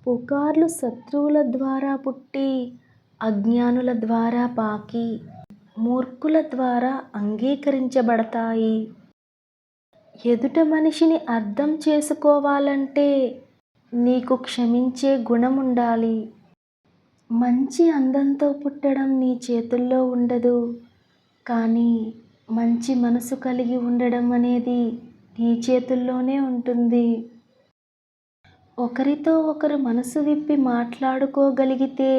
పుకార్లు శత్రువుల ద్వారా పుట్టి, అజ్ఞానుల ద్వారా పాకి, మూర్ఖుల ద్వారా అంగీకరించబడతాయి. ఎదుట మనిషిని అర్థం చేసుకోవాలంటే నీకు క్షమించే గుణముండాలి. మంచి అందంతో పుట్టడం నీ చేతుల్లో ఉండదు, కానీ మంచి మనసు కలిగి ఉండడం అనేది నీ చేతుల్లోనే ఉంటుంది. ఒకరితో ఒకరు మనసు విప్పి మాట్లాడుకోగలిగితే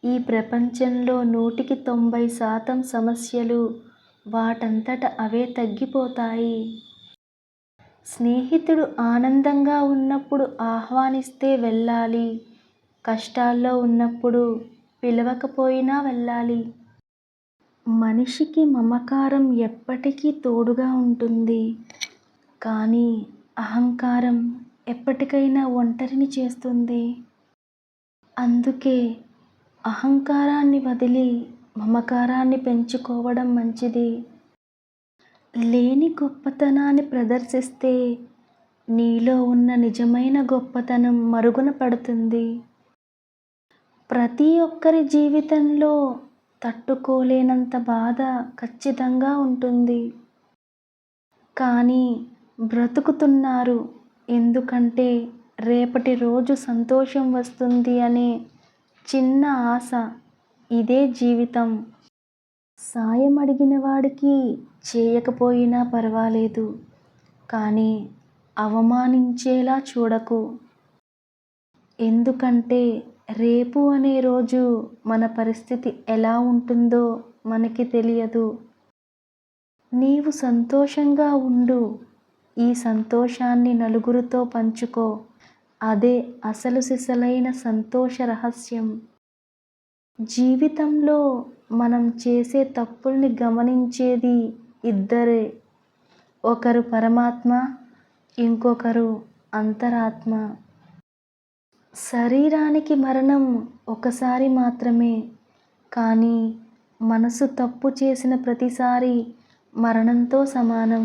ఈ ప్రపంచంలో 100% సమస్యలు వాటంతట అవే తగ్గిపోతాయి. స్నేహితుడు ఆనందంగా ఉన్నప్పుడు ఆహ్వానిస్తే వెళ్ళాలి, కష్టాల్లో ఉన్నప్పుడు పిలవకపోయినా వెళ్ళాలి. మనిషికి మమకారం ఎప్పటికీ తోడుగా ఉంటుంది, కానీ అహంకారం ఎప్పటికైనా ఒంటరిని చేస్తుంది. అందుకే అహంకారాన్ని వదిలి మమకారాన్ని పెంచుకోవడం మంచిది. లేని గొప్పతనాన్ని ప్రదర్శిస్తే నీలో ఉన్న నిజమైన గొప్పతనం మరుగున పడుతుంది. ప్రతి ఒక్కరి జీవితంలో తట్టుకోలేనంత బాధ ఖచ్చితంగా ఉంటుంది, కానీ బ్రతుకుతున్నారు ఎందుకంటే రేపటి రోజు సంతోషం వస్తుంది అనే చిన్న ఆశ. ఇదే జీవితం. సాయం అడిగిన వాడికి చేయకపోయినా పర్వాలేదు, కానీ అవమానించేలా చూడకు. ఎందుకంటే రేపు అనే రోజు మన పరిస్థితి ఎలా ఉంటుందో మనకి తెలియదు. నీవు సంతోషంగా ఉండు, ఈ సంతోషాన్ని నలుగురితో పంచుకో. అదే అసలు సిసలైన సంతోష రహస్యం. జీవితంలో మనం చేసే తప్పుల్ని గమనించేది ఇద్దరే, ఒకరు పరమాత్మ, ఇంకొకరు అంతరాత్మ. శరీరానికి మరణం ఒకసారి మాత్రమే, కానీ మనసు తప్పు చేసిన ప్రతిసారి మరణంతో సమానం.